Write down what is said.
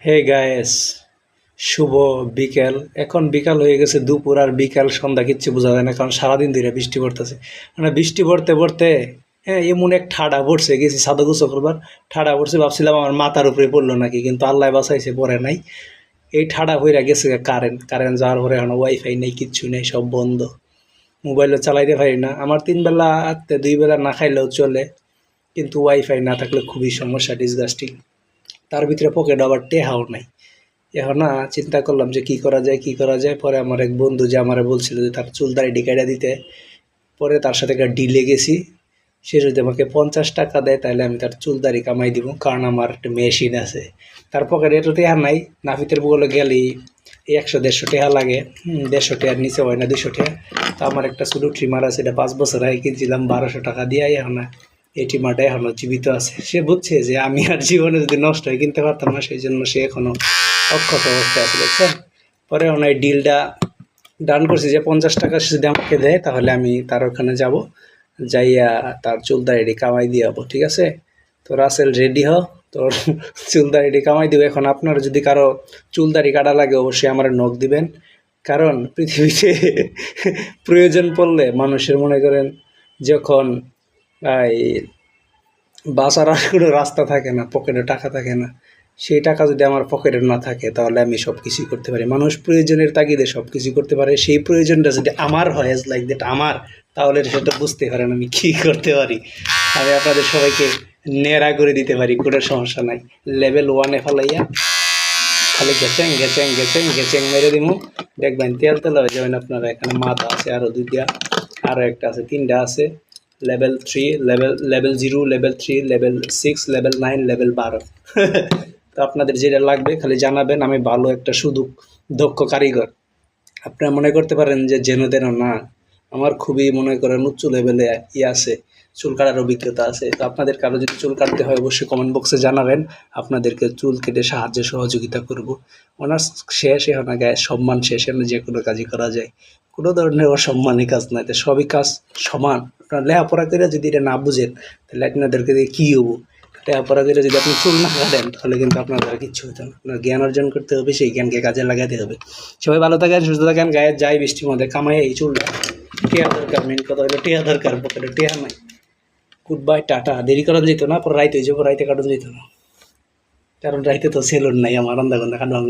হে guys, শুভ বিকেল। এখন বিকাল হয়ে গেছে, দুপুর আর বিকাল সন্ধ্যা কিচ্ছু বোঝা যায় না, কারণ সারাদিন ধরে বৃষ্টি পড়তেছে। মানে বৃষ্টি পড়তে পড়তে হ্যাঁ এমন এক ঠাডা পড়ছে, গেছি সাদা গুছো করবার, ঠাডা পড়ছে, ভাবছিলাম আমার মাথার উপরে পড়লো নাকি, কিন্তু আল্লাহ বাঁচাইছে, পড়ে নাই। এই ঠাডা হইরা গেছে কারেন্ট কারেন্ট যাওয়ার পরে এখন ওয়াইফাই নেই, কিচ্ছু নেই, সব বন্ধ। মোবাইলও চালাইতে পারি না। আমার 3 বেলা 2 বেলা না খাইলেও চলে, কিন্তু ওয়াইফাই না থাকলে খুবই সমস্যা, ডিসগাস্টিং। তার ভিতরে পকেট আবার টেহাও নাই। এখন না চিন্তা করলাম যে কি করা যায় কি করা যায়। পরে আমার এক বন্ধু যে আমারে বলছিল যে তার চুল দাড়ি কাইটা দিতে, পরে তার সাথে একটা ডিলে গেছি। সে যদি আমাকে 50 টাকা দেয় তাহলে আমি তার চুল দাড়ি কামাই দিব, কারণ আমার একটা মেশিন আছে। তার পকেটে এত টেহা নাই, নাফিতের বলে গেলেই এই 100-150 টাকা লাগে। 150 টাকার নিচে হয় না, 200 টাকা। তো আমার একটা চুলু ট্রিমার আছে, এটা 5 বছর আগে কিনছিলাম 1200 টাকা দিয়ে। এখন এই ট্রিমারটা এখনও জীবিত আছে। সে বুঝছে যে আমি আর জীবনে যদি নষ্ট হয়ে কিনতে পারতাম না, সেই জন্য সে এখনও অক্ষত অবস্থায় আছে, বুঝছেন। পরে ওনার ডিলটা ডান করছি যে 50 টাকা সে যদি আমাকে দেয় তাহলে আমি তার ওখানে যাব, যাইয়া তার চুল দাড়ি কামাই দিয়ে যাবো, ঠিক আছে। তো রাসেল রেডি হ, তোর চুল দাড়ি কামাই দিব। এখন আপনার যদি কারো চুল দাড়ি কাটা লাগে অবশ্যই আমার নখ দিবেন, কারণ পৃথিবীতে প্রয়োজন পড়লে মানুষের মনে করেন যখন এই বাঁচার আর কোনো রাস্তা থাকে না, পকেটে টাকা থাকে না, সেই টাকা যদি আমার পকেটে না থাকে তাহলে আমি সব কিছুই করতে পারি। মানুষ প্রয়োজনের তাগিদে সব কিছু করতে পারে, সেই প্রয়োজনটা যদি আমার হয়, অ্যাজ লাইক দ্যাট আমার, তাহলে সেটা বুঝতে পারেন আমি কী করতে পারি। আমি আপনাদের সবাইকে নেড়া করে দিতে পারি, কোনো সমস্যা নাই। লেভেল 1-এ ফেলাইয়া খালি ঘেচেং ঘেচেং ঘেচেং ঘেচেং মেরে দিমু, দেখবেন তেল তেল হয়ে যাবেন আপনারা। এখানে মাথা আছে আরও 2টা, আরও একটা আছে, 3টা আছে। Level 3, level 0, level 3, level 6, level 9, level 12। তো আপনাদের যেটা লাগবে খালি জানাবেন, আমি ভালো একটা শুধু দক্ষ কারিগর। আপনারা মনে করতে পারেন যে যেন তেন না, আমার খুবই মনে করেন উচ্চ লেভেলে আছে, চুল কাটার অভিজ্ঞতা আছে। তো আপনাদের কারো যদি চুল কাটতে হয় অবশ্যই কমেন্ট বক্সে জানাবেন, আপনাদেরকে চুল কেটে সাহায্য সহযোগিতা করব। অনার্স শেষ, এখন গায়ে সম্মান শেষ, এখন যে কোনো কাজই করা যায়, কোনো ধরনের অসম্মানী কাজ নাই। তো সবই কাজ সমান। আপনার লেখাপড়া করে যদি এটা না বুঝেন তাহলে আপনাদেরকে দিয়ে কী হবো। লেখাপড়া করে যদি আপনি চুল না কাটেন তাহলে কিন্তু আপনার দ্বারা কিচ্ছু হতো না। আপনার জ্ঞান অর্জন করতে হবে, সেই জ্ঞানকে কাজে লাগাতে হবে। সবাই ভালো থাকেন, সুস্থ থাকেন। গায়ে যাই বৃষ্টির মধ্যে কামাই এই চুলটা টিয়া দরকার, মেন কথা হলো টিয়া দরকার, পকেটে টিয়া নাই। Good bye, tata. দেরি করা যেত না, পরে রাইতে হয়ে যাবো, রাইতে কাটন যেত না, কারণ রাইতে তো সেলুন নাই আমার, রান্না গন্ধা কাটন।